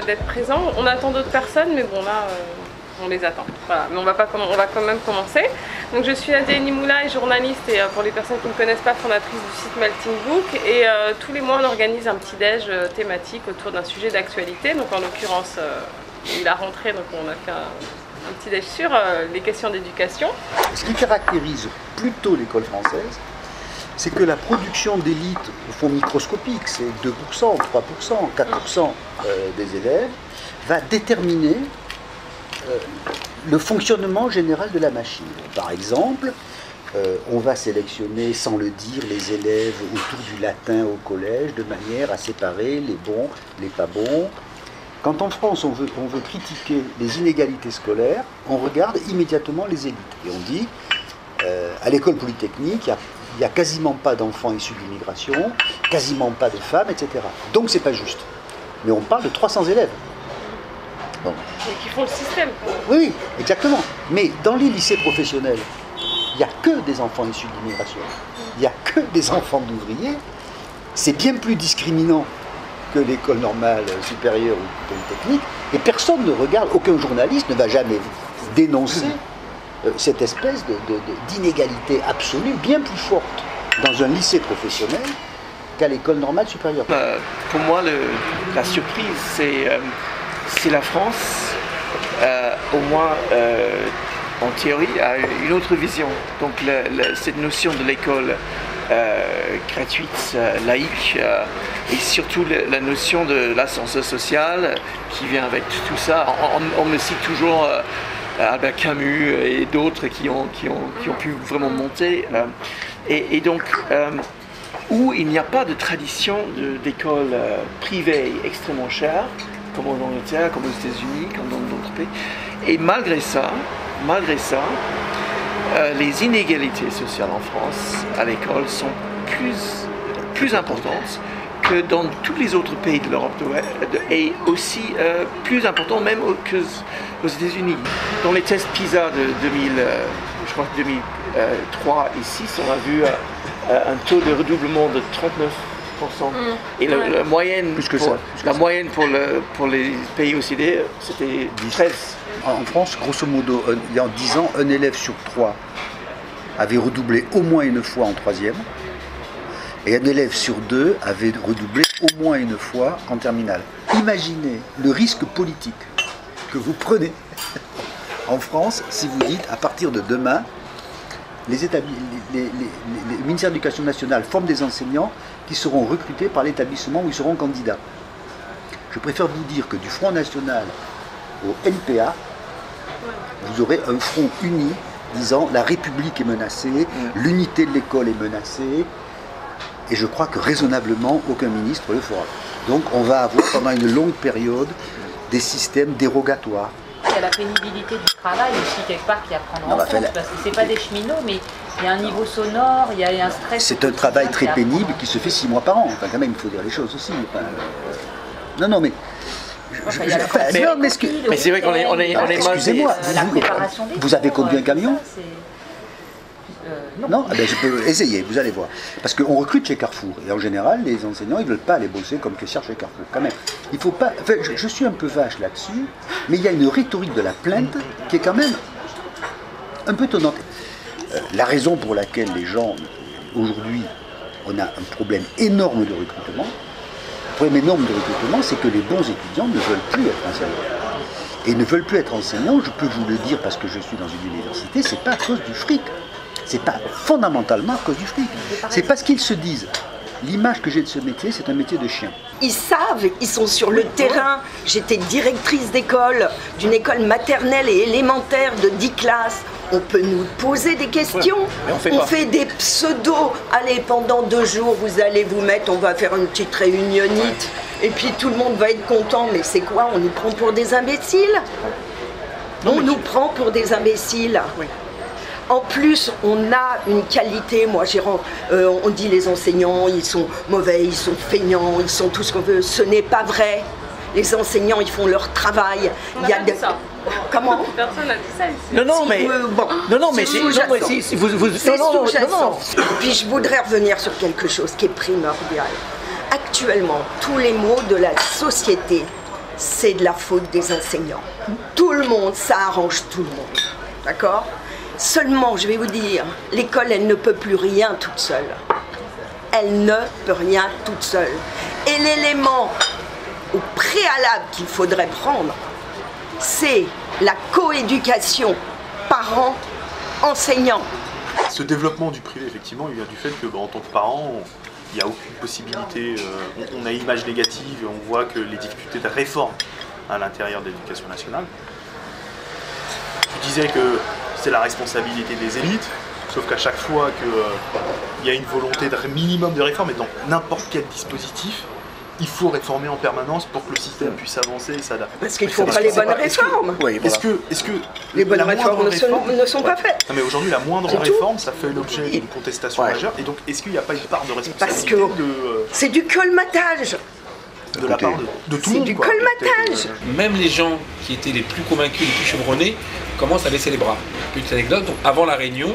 d'être présent. On attend d'autres personnes, mais bon là, on les attend. Voilà. Mais on va quand même commencer. Donc je suis Adélie Moula, journaliste et pour les personnes qui ne me connaissent pas, fondatrice du site Melting Book. Et tous les mois, on organise un petit déj thématique autour d'un sujet d'actualité. Donc en l'occurrence, il a rentré, donc on a fait un petit déj sur les questions d'éducation. Ce qui caractérise plutôt l'école française, c'est que la production d'élite, au fond microscopique, c'est 2%, 3%, 4% des élèves, va déterminer le fonctionnement général de la machine. Par exemple, on va sélectionner, sans le dire, les élèves autour du latin au collège, de manière à séparer les bons, les pas bons. Quand en France, on veut critiquer les inégalités scolaires, on regarde immédiatement les élites. Et on dit, à l'école polytechnique, il n'y a quasiment pas d'enfants issus de l'immigration, quasiment pas de femmes, etc. Donc c'est pas juste. Mais on parle de 300 élèves. Bon. Et qui font le système. Oui, exactement. Mais dans les lycées professionnels, il n'y a que des enfants issus de l'immigration. Il n'y a que des enfants d'ouvriers. C'est bien plus discriminant que l'école normale supérieure ou polytechnique. Et personne ne regarde, aucun journaliste ne va jamais dénoncer cette espèce d'inégalité absolue, bien plus forte dans un lycée professionnel qu'à l'école normale supérieure. Pour moi, la surprise, c'est la France, au moins en théorie, a une autre vision. Donc cette notion de l'école gratuite, laïque, et surtout la notion de l'ascenseur social qui vient avec tout ça. On me cite toujours Albert Camus et d'autres qui ont pu vraiment monter. Et donc, où il n'y a pas de tradition d'école privée extrêmement chère, comme en Angleterre, comme aux États-Unis, comme dans d'autres pays. Et malgré ça, les inégalités sociales en France à l'école sont plus importantes que dans tous les autres pays de l'Europe de l'Ouest et aussi plus importantes même qu'aux États-Unis. Dans les tests PISA de 2003 et 2006, on a vu un taux de redoublement de 39%. Et la moyenne, moyenne pour les pays OCDE, c'était 13%. En France, grosso modo, il y a 10 ans, un élève sur 3 avait redoublé au moins une fois en troisième, et un élève sur 2 avait redoublé au moins une fois en terminale. Imaginez le risque politique que vous prenez en France si vous dites, à partir de demain, le ministère de l'Éducation nationale forme des enseignants qui seront recrutés par l'établissement où ils seront candidats. Je préfère vous dire que du Front National au NPA, vous aurez un front uni disant la République est menacée, l'unité de l'école est menacée, et je crois que raisonnablement aucun ministre le fera. Donc on va avoir pendant une longue période des systèmes dérogatoires. Il y a la pénibilité du travail aussi quelque part qui à prendre en compte, parce que c'est pas des cheminots, mais il y a un niveau sonore, il y a un stress. C'est un travail très pénible qui se fait 6 mois par an. Enfin, quand même, il faut dire les choses aussi. Enfin, non, mais. Mais c'est vrai qu'on est excusez-moi, vous avez conduit un camion? Non, je peux essayer, vous allez voir. Parce qu'on recrute chez Carrefour, et en général, les enseignants, ils ne veulent pas aller bosser comme caissière chez Carrefour, quand même. Il faut pas... Enfin, je suis un peu vache là-dessus, mais il y a une rhétorique de la plainte qui est quand même un peu étonnante. La raison pour laquelle les gens, aujourd'hui, on a un problème énorme de recrutement, c'est que les bons étudiants ne veulent plus être enseignants. Et ne veulent plus être enseignants, je peux vous le dire parce que je suis dans une université, c'est pas à cause du fric. C'est pas fondamentalement à cause du fric. C'est parce qu'ils se disent, l'image que j'ai de ce métier, c'est un métier de chien. Ils savent, ils sont sur le terrain. J'étais directrice d'école, d'une école maternelle et élémentaire de 10 classes. On peut nous poser des questions. On fait des pseudos. Allez, pendant 2 jours, vous allez vous mettre, on va faire une petite réunionnite. Et puis tout le monde va être content. Mais c'est quoi? On nous prend pour des imbéciles? On nous prend pour des imbéciles. En plus, on a une qualité, on dit les enseignants, ils sont mauvais, ils sont feignants, ils sont tout ce qu'on veut. Ce n'est pas vrai. Les enseignants, ils font leur travail. On n'a pas dit ça. Comment? Personne n'a dit ça ici. C'est sous-jacent. Puis je voudrais revenir sur quelque chose qui est primordial. Actuellement, tous les maux de la société, c'est de la faute des enseignants. Tout le monde, ça arrange tout le monde. D'accord? Seulement, je vais vous dire, l'école, elle ne peut plus rien toute seule. Elle ne peut rien toute seule. Et l'élément au préalable qu'il faudrait prendre, c'est la coéducation parents-enseignants. Ce développement du privé, effectivement, il vient du fait que, en tant que parent, il n'y a aucune possibilité, on a une image négative, et on voit que les difficultés de réforme à l'intérieur de l'éducation nationale. Tu disais que c'est la responsabilité des élites, sauf qu'à chaque fois qu'il y a une volonté de minimum de réforme, et dans n'importe quel dispositif, il faut réformer en permanence pour que le système puisse avancer et s'adapter. Parce qu'il ne faut pas les bonnes réformes. Est-ce que les bonnes réformes ne sont pas faites? Non, mais aujourd'hui, la moindre réforme, ça fait l'objet d'une contestation majeure. Et donc, est-ce qu'il n'y a pas une part de responsabilité c'est du colmatage. De la part de tout le monde. C'est du colmatage. Même les gens qui étaient les plus convaincus, les plus chevronnés, commencent à baisser les bras. Petite anecdote, donc avant la réunion,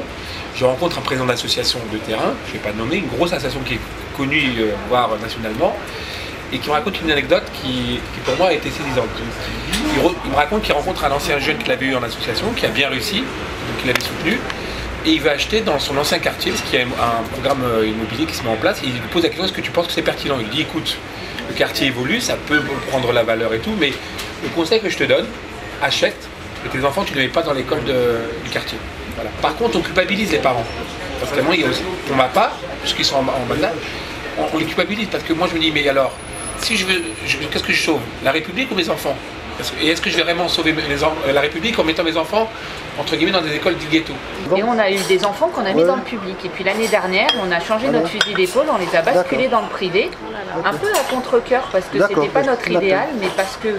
je rencontre un président d'association de terrain, je ne vais pas le nommer, une grosse association qui est connue, voire nationalement, et qui me raconte une anecdote qui pour moi a été saisissante. Il me raconte qu'il rencontre un ancien jeune qu'il avait eu en association, qui a bien réussi, donc il avait soutenu, et il va acheter dans son ancien quartier, parce qu'il y a un programme immobilier qui se met en place, et il lui pose la question, est-ce que tu penses que c'est pertinent? Il dit, écoute, le quartier évolue, ça peut prendre la valeur et tout, mais le conseil que je te donne, achète, et tes enfants, tu ne les mets pas dans l'école du quartier. Voilà. Par contre, on culpabilise les parents, parce que moi, on ne va pas, parce qu'ils sont en bas âge, on les culpabilise, parce que moi je me dis, mais alors, si je veux, qu'est-ce que je sauve? La République ou mes enfants? Et est-ce que je vais vraiment sauver la République en mettant mes enfants, entre guillemets, dans des écoles du ghetto? Et on a eu des enfants qu'on a mis dans le public. Et puis l'année dernière, on a changé notre fusil d'épaule, on les a basculés dans le privé. Un peu à contre-cœur, parce que c'était pas notre idéal, mais parce que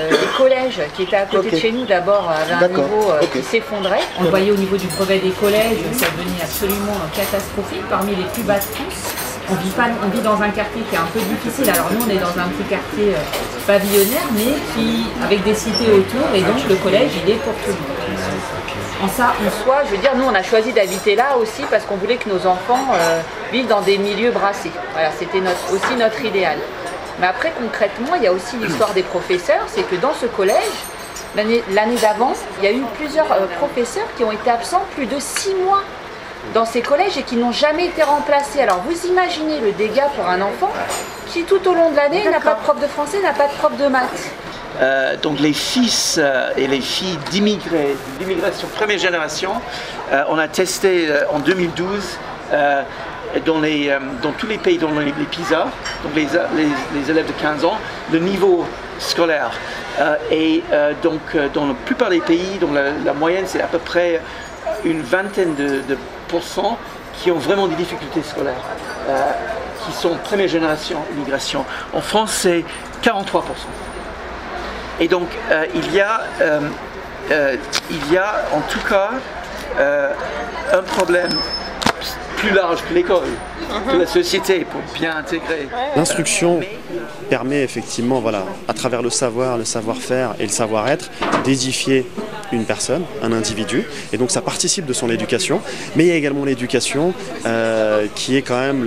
les collèges qui étaient à côté de chez nous d'abord avaient un niveau qui s'effondrait. On le voyait au niveau du brevet des collèges, ça devenait absolument catastrophique, parmi les plus bas de France. On vit dans un quartier qui est un peu difficile. Alors nous, on est dans un petit quartier pavillonnaire, mais avec des cités autour, et donc le collège, il est pour tout le monde. En soi, je veux dire, nous, on a choisi d'habiter là aussi parce qu'on voulait que nos enfants vivent dans des milieux brassés. Voilà, c'était aussi notre idéal. Mais après, concrètement, il y a aussi l'histoire des professeurs. C'est que dans ce collège, l'année d'avant, il y a eu plusieurs professeurs qui ont été absents plus de 6 mois dans ces collèges et qui n'ont jamais été remplacés. Alors vous imaginez le dégât pour un enfant qui tout au long de l'année n'a pas de prof de français, n'a pas de prof de maths. Donc les fils et les filles d'immigration première génération, on a testé en 2012 dans tous les pays, dans les PISA, donc les élèves de 15 ans, le niveau scolaire. Donc dans la plupart des pays, donc la moyenne c'est à peu près une vingtaine de pourcents qui ont vraiment des difficultés scolaires, qui sont première génération immigration. En France, c'est 43%. Et donc, il y a en tout cas un problème plus large que l'école, que la société, pour bien intégrer. L'instruction permet effectivement, voilà, à travers le savoir, le savoir-faire et le savoir-être, d'édifier une personne, un individu, et donc ça participe de son éducation, mais il y a également l'éducation qui est quand même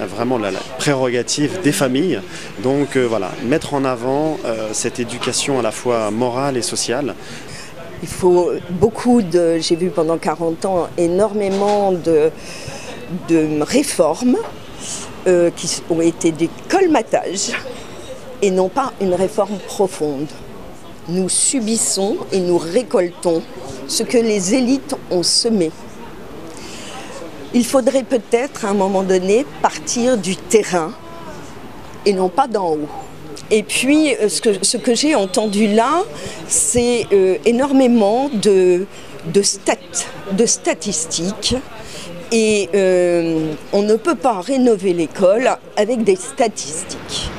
vraiment la prérogative des familles. Donc voilà, mettre en avant cette éducation à la fois morale et sociale. Il faut j'ai vu pendant 40 ans énormément de réformes qui ont été des colmatages et non pas une réforme profonde. Nous subissons et nous récoltons ce que les élites ont semé. Il faudrait peut-être à un moment donné partir du terrain et non pas d'en haut. Et puis ce que j'ai entendu là, c'est énormément de statistiques. Et on ne peut pas rénover l'école avec des statistiques.